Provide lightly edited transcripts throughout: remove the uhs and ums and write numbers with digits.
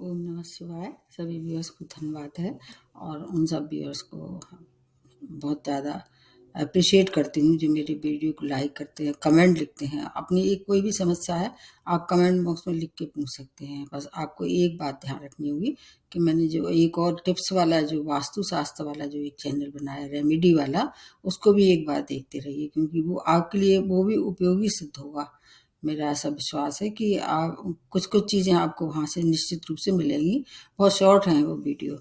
ओम नमः शिवाय। सभी व्यूअर्स को धन्यवाद है और उन सब व्यूअर्स को बहुत ज़्यादा अप्रिशिएट करती हूँ जो मेरी वीडियो को लाइक करते हैं, कमेंट लिखते हैं। अपनी एक कोई भी समस्या है आप कमेंट बॉक्स में लिख के पूछ सकते हैं। बस आपको एक बात ध्यान रखनी होगी कि मैंने जो एक और टिप्स वाला जो वास्तु शास्त्र वाला जो एक चैनल बनाया रेमेडी वाला, उसको भी एक बार देखते रहिए, क्योंकि वो आपके लिए वो भी उपयोगी सिद्ध होगा। मेरा ऐसा विश्वास है कि आप कुछ कुछ चीज़ें आपको वहाँ से निश्चित रूप से मिलेंगी। बहुत शॉर्ट हैं वो वीडियो।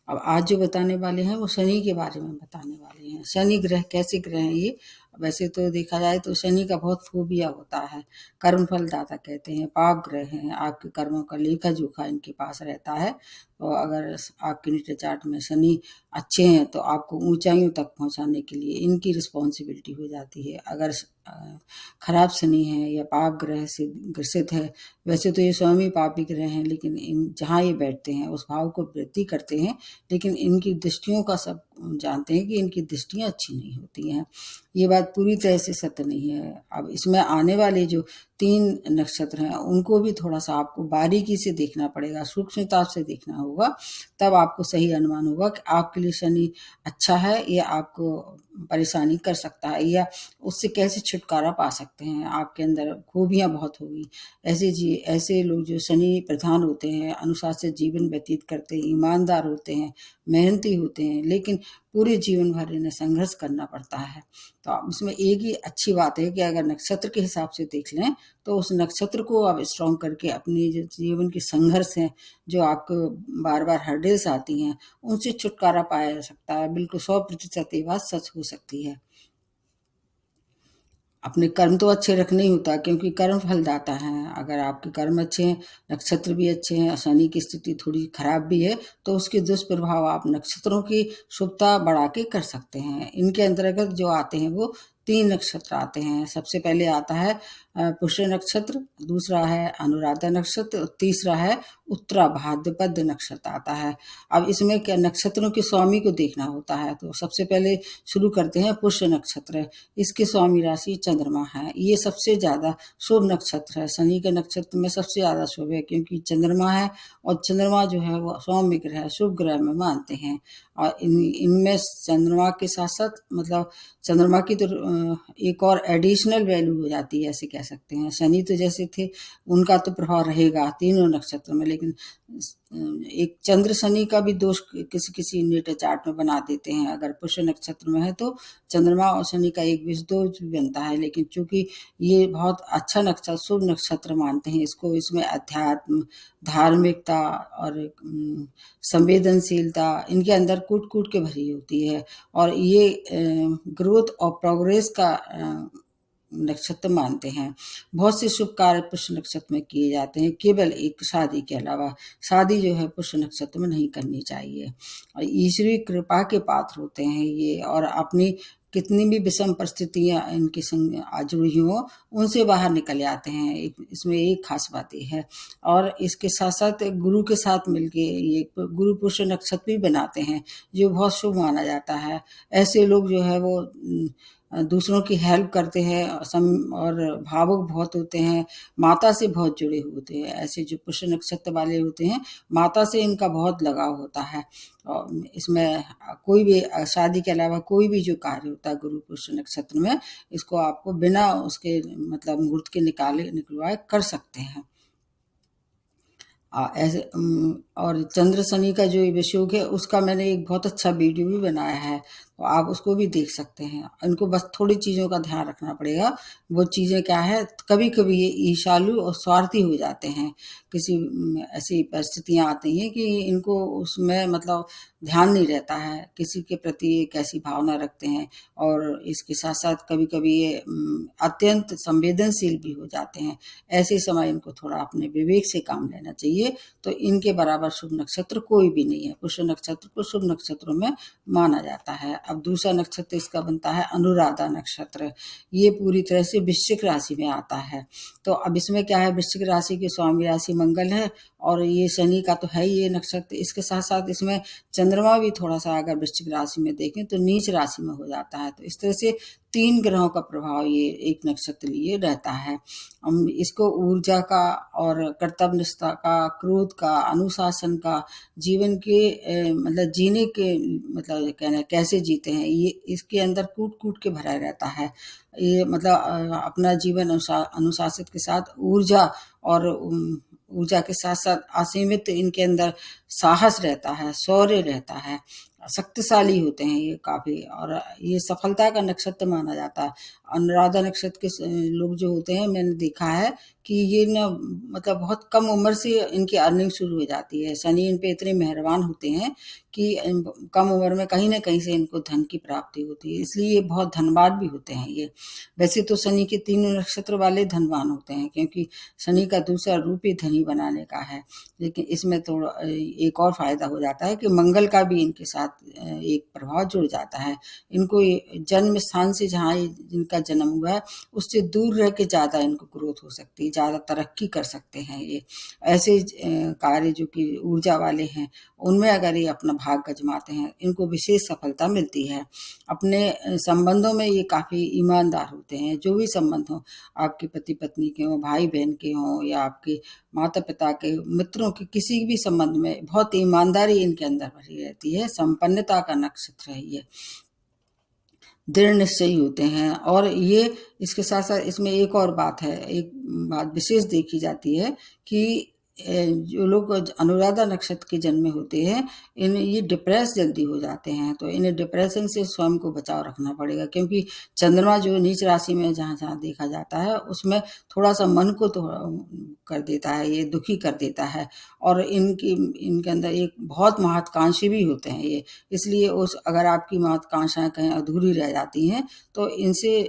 अब आज जो बताने वाले हैं वो शनि के बारे में बताने वाले हैं। शनि ग्रह कैसे ग्रह हैं ये? वैसे तो देखा जाए तो शनि का बहुत फोबिया होता है। कर्म फलदाता कहते हैं, पाप ग्रह हैं, आपके कर्मों का लेखा जोखा इनके पास रहता है। तो अगर आपके नेटल चार्ट में शनि अच्छे हैं तो आपको ऊंचाइयों तक पहुंचाने के लिए इनकी रिस्पॉन्सिबिलिटी हो जाती है। अगर खराब शनि है या पाप ग्रह से ग्रसित है, वैसे तो ये स्वामी पापी ग्रह हैं, लेकिन इन जहाँ ये बैठते हैं उस भाव को वृद्धि करते हैं, लेकिन इनकी दृष्टियों का सब जानते हैं कि इनकी दृष्टियाँ अच्छी नहीं होती हैं। ये बात पूरी तरह से सत्य नहीं है। अब इसमें आने वाले जो 3 नक्षत्र हैं उनको भी थोड़ा सा आपको बारीकी से देखना पड़ेगा, सूक्ष्मता से देखना होगा, तब आपको सही अनुमान होगा कि आपके लिए शनि अच्छा है या आपको परेशानी कर सकता है, या उससे कैसे छुटकारा पा सकते हैं। आपके अंदर खूबियाँ बहुत होगी। ऐसे लोग जो शनि प्रधान होते हैं, अनुशासित जीवन व्यतीत करते हैं, ईमानदार होते हैं, मेहनती होते हैं, लेकिन पूरे जीवन भर इन्हें संघर्ष करना पड़ता है। तो उसमें एक ही अच्छी बात है कि अगर नक्षत्र के हिसाब से देख लें तो उस नक्षत्र को आप स्ट्रॉन्ग करके अपनी जो जीवन के संघर्ष हैं, जो आपको बार बार हर्डल्स आती हैं, उनसे छुटकारा पाया जा सकता है। बिल्कुल 100% ये बात सच हो सकती है। अपने कर्म तो अच्छे रखने ही होता है, क्योंकि कर्म फलदाता है। अगर आपके कर्म अच्छे हैं, नक्षत्र भी अच्छे हैं, शनि की स्थिति थोड़ी खराब भी है, तो उसके दुष्प्रभाव आप नक्षत्रों की शुभता बढ़ा के कर सकते हैं। इनके अंतर्गत जो आते हैं वो 3 नक्षत्र आते हैं। सबसे पहले आता है पुष्य नक्षत्र, दूसरा है अनुराधा नक्षत्र, और तीसरा है उत्तरा भाद्रपद नक्षत्र आता है। अब इसमें क्या नक्षत्रों के स्वामी को देखना होता है, तो सबसे पहले शुरू करते हैं पुष्य नक्षत्र। इसके स्वामी राशि चंद्रमा है। ये सबसे ज़्यादा शुभ नक्षत्र है। शनि के नक्षत्र में सबसे ज़्यादा शुभ है, क्योंकि चंद्रमा है और चंद्रमा जो है वो सौम्य ग्रह है, शुभ ग्रह में मानते हैं। और इनमें चंद्रमा के साथ साथ मतलब चंद्रमा की तो एक और एडिशनल वैल्यू हो जाती है, ऐसे कह सकते हैं। शनि तो जैसे थे उनका तो प्रभाव रहेगा तीनों नक्षत्र में, लेकिन एक चंद्र शनि का भी दोष किसी किसी नेटल चार्ट में बना देते हैं। अगर पुष्य नक्षत्र में है तो चंद्रमा और शनि का एक विष दोष भी बनता है, लेकिन चूंकि ये बहुत अच्छा नक्षत्र, शुभ नक्षत्र मानते हैं इसको, इसमें अध्यात्म, धार्मिकता और संवेदनशीलता इनके अंदर कूट कूट के भरी होती है। और ये ग्रोथ और प्रोग्रेस का नक्षत्र मानते हैं। बहुत से शुभ कार्य पुष्य नक्षत्र में किए जाते हैं, केवल एक शादी के अलावा। शादी जो है पुष्य नक्षत्र में नहीं करनी चाहिए। और ईश्वरीय कृपा के पात्र होते हैं ये, और अपनी कितनी भी विषम परिस्थितियाँ इनके संग जुड़ी हों उनसे बाहर निकल आते हैं। इसमें एक खास बात ये है। और इसके साथ साथ गुरु के साथ मिलके ये गुरु पुष्य नक्षत्र भी बनाते हैं, जो बहुत शुभ माना जाता है। ऐसे लोग जो है वो दूसरों की हेल्प करते हैं और भावुक बहुत होते हैं, माता से बहुत जुड़े होते हैं। ऐसे जो पुष्य नक्षत्र वाले होते हैं, माता से इनका बहुत लगाव होता है। और इसमें कोई भी शादी के अलावा कोई भी जो कार्य होता है गुरु पुष्य नक्षत्र में, इसको आपको बिना उसके मतलब मुहूर्त के निकलवाए कर सकते हैं। ऐसे और चंद्र शनि का जो विषयोग है उसका मैंने एक बहुत अच्छा वीडियो भी बनाया है, तो आप उसको भी देख सकते हैं। इनको बस थोड़ी चीज़ों का ध्यान रखना पड़ेगा। वो चीज़ें क्या है, कभी कभी ये ईर्ष्यालु और स्वार्थी हो जाते हैं। किसी ऐसी परिस्थितियाँ आती हैं कि इनको उसमें मतलब ध्यान नहीं रहता है, किसी के प्रति एक ऐसी भावना रखते हैं। और इसके साथ साथ कभी कभी ये अत्यंत संवेदनशील भी हो जाते हैं। ऐसे समय इनको थोड़ा अपने विवेक से काम लेना चाहिए। तो इनके बराबर शुभ नक्षत्र कोई भी नहीं है। पुष्य नक्षत्र को शुभ नक्षत्रों में माना जाता है। अब दूसरा नक्षत्र इसका बनता है अनुराधा नक्षत्र। ये पूरी तरह से वृश्चिक राशि में आता है। तो अब इसमें क्या है, वृश्चिक राशि के स्वामी राशि मंगल है और ये शनि का तो है ही ये नक्षत्र। इसके साथ साथ इसमें चंद्रमा भी थोड़ा सा अगर वृश्चिक राशि में देखें तो नीच राशि में हो जाता है। तो इस तरह से 3 ग्रहों का प्रभाव ये एक नक्षत्र लिए रहता है। हम इसको ऊर्जा का और कर्तव्यनिष्ठा का, क्रोध का, अनुशासन का, जीवन के मतलब जीने के मतलब कहना कैसे जीते हैं, ये इसके अंदर कूट कूट के भरा रहता है। ये मतलब अपना जीवन अनुशासित के साथ ऊर्जा और ऊर्जा के साथ साथ असीमित इनके अंदर साहस रहता है, शौर्य रहता है, शक्तिशाली होते हैं ये काफी। और ये सफलता का नक्षत्र माना जाता है। अनुराधा नक्षत्र के लोग जो होते हैं, मैंने देखा है कि ये ना मतलब बहुत कम उम्र से इनकी अर्निंग शुरू हो जाती है। शनि इन पे इतने मेहरबान होते हैं कि कम उम्र में कहीं ना कहीं से इनको धन की प्राप्ति होती है, इसलिए ये बहुत धनवान भी होते हैं ये। वैसे तो शनि के तीनों नक्षत्र वाले धनवान होते हैं, क्योंकि शनि का दूसरा रूप ही धनी बनाने का है। लेकिन इसमें थोड़ा एक और फायदा हो जाता है कि मंगल का भी इनके साथ एक प्रभाव जुड़ जाता है। इनको जन्म स्थान से जहाँ इनका जन्म हुआ है उससे दूर रह के ज़्यादा इनको ग्रोथ हो सकती है, ज़्यादा तरक्की कर सकते हैं ये। ऐसे कार्य जो कि ऊर्जा वाले हैं उनमें अगर ये अपना भाग गजमाते हैं, इनको विशेष सफलता मिलती है। अपने संबंधों में ये काफ़ी ईमानदार होते हैं। जो भी संबंध हो, आपके पति पत्नी के हों, भाई बहन के हों, या आपके माता पिता के, मित्रों के, किसी भी संबंध में बहुत ईमानदारी इनके अंदर भरी रहती है। संपन्नता का नक्षत्र है ये। दृढ़ निश्चयी होते हैं। और ये इसके साथ साथ इसमें एक और बात है, एक बात विशेष देखी जाती है कि जो लोग अनुराधा नक्षत्र के जन्मे होते हैं, ये डिप्रेस जल्दी हो जाते हैं। तो इन्हें डिप्रेशन से स्वयं को बचाव रखना पड़ेगा, क्योंकि चंद्रमा जो नीच राशि में जहाँ जहाँ देखा जाता है उसमें थोड़ा सा मन को तो कर देता है, ये दुखी कर देता है। और इनके अंदर एक बहुत महत्वाकांक्षी भी होते हैं ये। इसलिए अगर आपकी महत्वाकांक्षाएं कहीं अधूरी रह जाती हैं तो इनसे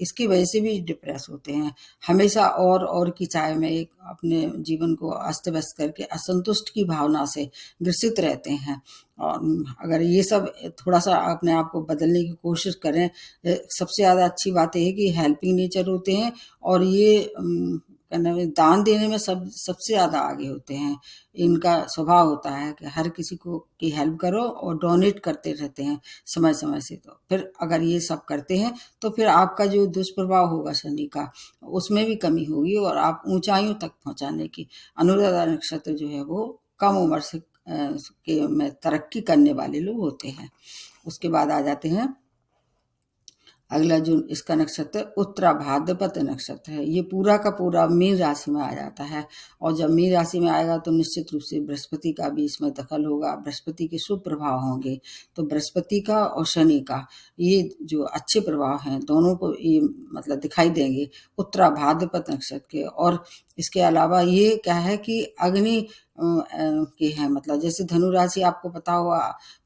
इसकी वजह से भी डिप्रेस होते हैं। हमेशा और की चाह में एक अपने जीवन को अस्त व्यस्त करके असंतुष्ट की भावना से ग्रसित रहते हैं। और अगर ये सब थोड़ा सा अपने आप को बदलने की कोशिश करें, सबसे ज़्यादा अच्छी बात यह है कि हेल्पिंग नेचर होते हैं। और ये क्या नाम है, दान देने में सबसे ज़्यादा आगे होते हैं। इनका स्वभाव होता है कि हर किसी को की हेल्प करो और डोनेट करते रहते हैं समय समय से। तो फिर अगर ये सब करते हैं तो फिर आपका जो दुष्प्रभाव होगा शनि का, उसमें भी कमी होगी और आप ऊंचाइयों तक पहुंचाने की। अनुराधा नक्षत्र जो है वो कम उम्र से के में तरक्की करने वाले लोग होते हैं। उसके बाद आ जाते हैं अगला जो इसका नक्षत्र उत्तरा भाद्रपद नक्षत्र है। ये पूरा का पूरा मीन राशि में आ जाता है। और जब मीन राशि में आएगा तो निश्चित रूप से बृहस्पति का भी इसमें दखल होगा, बृहस्पति के शुभ प्रभाव होंगे। तो बृहस्पति का और शनि का ये जो अच्छे प्रभाव हैं दोनों को ये मतलब दिखाई देंगे उत्तरा भाद्रपद नक्षत्र के। और इसके अलावा ये क्या है कि अग्नि के हैं, मतलब जैसे धनु राशि आपको पता होगा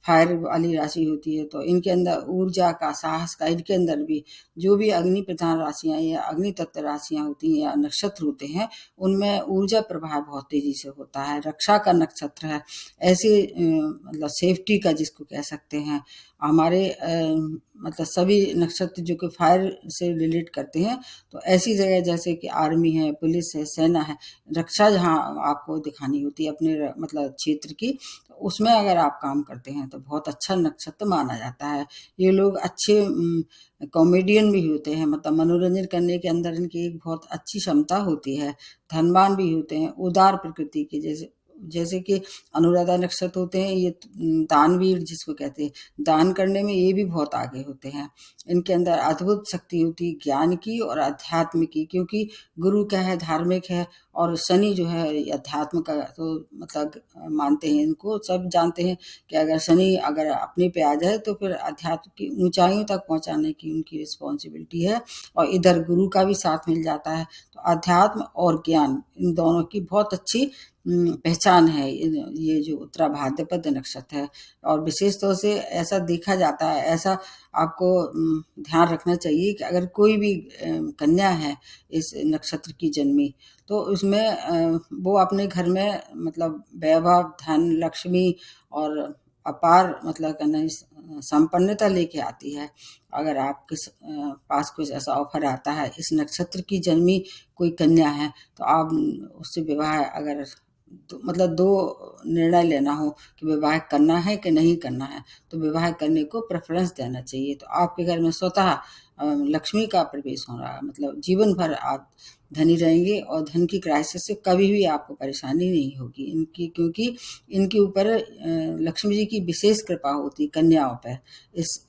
फायर वाली राशि होती है, तो इनके अंदर ऊर्जा का, साहस का, इनके अंदर भी जो भी अग्नि प्रधान राशियां या अग्नि तत्व राशियां होती हैं या नक्षत्र होते हैं उनमें ऊर्जा प्रभाव बहुत तेजी से होता है। रक्षा का नक्षत्र है, ऐसे मतलब सेफ्टी का जिसको कह सकते हैं। हमारे मतलब सभी नक्षत्र जो कि फायर से रिलेट करते हैं, तो ऐसी जगह जैसे कि आर्मी है, पुलिस है, सेना है, रक्षा जहाँ आपको दिखानी होती है अपने मतलब क्षेत्र की, तो उसमें अगर आप काम करते हैं तो बहुत अच्छा नक्षत्र माना जाता है। ये लोग अच्छे कॉमेडियन भी होते हैं, मतलब मनोरंजन करने के अंदर इनकी एक बहुत अच्छी क्षमता होती है। धनवान भी होते हैं, उदार प्रकृति के, जैसे कि अनुराधा नक्षत्र होते हैं ये दानवीर जिसको कहते हैं, दान करने में ये भी बहुत आगे होते हैं। इनके अंदर अद्भुत शक्ति होती है ज्ञान की और अध्यात्म की, क्योंकि गुरु क्या है, धार्मिक है, और शनि जो है अध्यात्म का तो मतलब मानते हैं। इनको सब जानते हैं कि अगर शनि अगर अपने पे आ जाए तो फिर अध्यात्म की ऊंचाइयों तक पहुंचाने की उनकी रिस्पॉन्सिबिलिटी है। और इधर गुरु का भी साथ मिल जाता है। तो अध्यात्म और ज्ञान इन दोनों की बहुत अच्छी पहचान है ये जो उत्तरा भाद्रपद नक्षत्र है। और विशेष तौर से ऐसा देखा जाता है, ऐसा आपको ध्यान रखना चाहिए कि अगर कोई भी कन्या है इस नक्षत्र की जन्मी, तो उसमें वो अपने घर में मतलब वैभव, धन, लक्ष्मी और अपार मतलब कहना संपन्नता लेके आती है। अगर आपके पास कुछ ऐसा ऑफर आता है, इस नक्षत्र की जन्मी कोई कन्या है, तो आप उससे विवाह अगर तो मतलब 2 निर्णय लेना हो कि विवाह करना है कि नहीं करना है, तो विवाह करने को प्रेफ़रेंस देना चाहिए। तो आपके घर में स्वतः लक्ष्मी का प्रवेश हो रहा है, मतलब जीवन भर आप धनी रहेंगे और धन की क्राइसिस से कभी भी आपको परेशानी नहीं होगी। इनकी क्योंकि इनके ऊपर लक्ष्मी जी की विशेष कृपा होती है कन्याओं पे, इस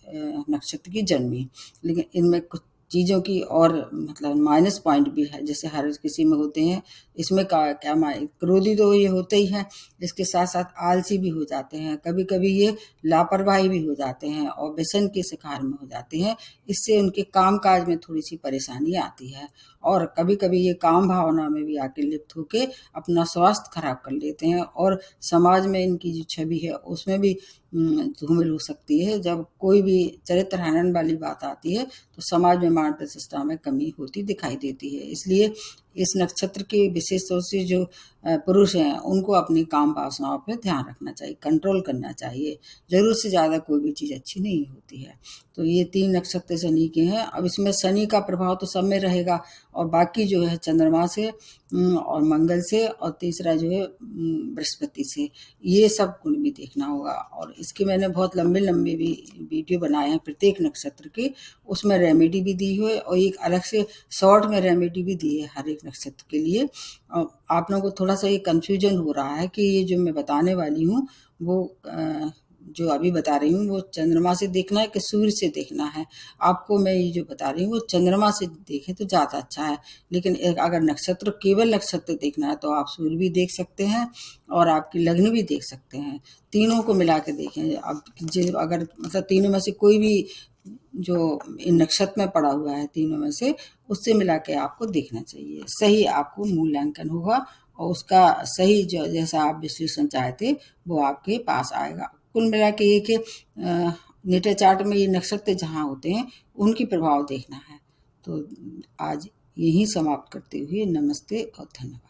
नक्षत्र की जन्मी। लेकिन इनमें कुछ चीज़ों की और मतलब माइनस पॉइंट भी है, जैसे हर किसी में होते हैं। इसमें क्या क्रोधी तो ये होते ही हैं, इसके साथ-साथ आलसी भी हो जाते हैं, कभी-कभी ये लापरवाही भी हो जाते हैं और व्यसन के शिकार में हो जाते हैं। इससे उनके काम-काज में थोड़ी-सी परेशानी आती है और कभी-कभी ये काम भावना में भी आके लिप्त होके अपना स्वास्थ्य खराब कर लेते हैं और समाज में इनकी जो छवि है उसमें भी धूमिल हो सकती है। जब कोई भी चरित्र हनन वाली बात आती है तो समाज में मान प्रतिष्ठा में कमी होती दिखाई देती है। इसलिए इस नक्षत्र के विशेष तौर से जो पुरुष हैं उनको अपनी काम वासनाओं पे ध्यान रखना चाहिए, कंट्रोल करना चाहिए। ज़रूरत से ज़्यादा कोई भी चीज़ अच्छी नहीं होती है। तो ये 3 नक्षत्र शनि के हैं। अब इसमें शनि का प्रभाव तो सब में रहेगा और बाकी जो है चंद्रमा से और मंगल से और तीसरा जो है बृहस्पति से, ये सब को भी देखना होगा। और इसके मैंने बहुत लंबे-लंबे भी वीडियो बनाए हैं प्रत्येक नक्षत्र के, उसमें रेमेडी भी दी हुई है और एक अलग से शॉर्ट में रेमेडी भी दी है हर एक नक्षत्र के लिए। आप लोगों को थोड़ा-सा ये कन्फ्यूजन हो रहा है कि ये जो मैं बताने वाली हूँ वो जो अभी बता रही हूँ वो चंद्रमा से देखना है कि सूर्य से देखना है। आपको मैं ये जो बता रही हूँ वो चंद्रमा से देखें तो ज़्यादा अच्छा है। लेकिन अगर नक्षत्र केवल नक्षत्र देखना है तो आप सूर्य भी देख सकते हैं और आपकी लग्न भी देख सकते हैं। तीनों को मिला के देखें। अब अगर मतलब तीनों में से कोई भी जो इन नक्षत्र में पड़ा हुआ है तीनों में से, उससे मिला के आपको देखना चाहिए। सही आपको मूल्यांकन होगा और उसका सही जो जैसा आप विश्लेषण चाहते वो आपके पास आएगा। कुल मिला के ये कि नेटर चार्ट में ये नक्षत्र जहाँ होते हैं उनकी प्रभाव देखना है। तो आज यहीं समाप्त करते हुए नमस्ते और धन्यवाद।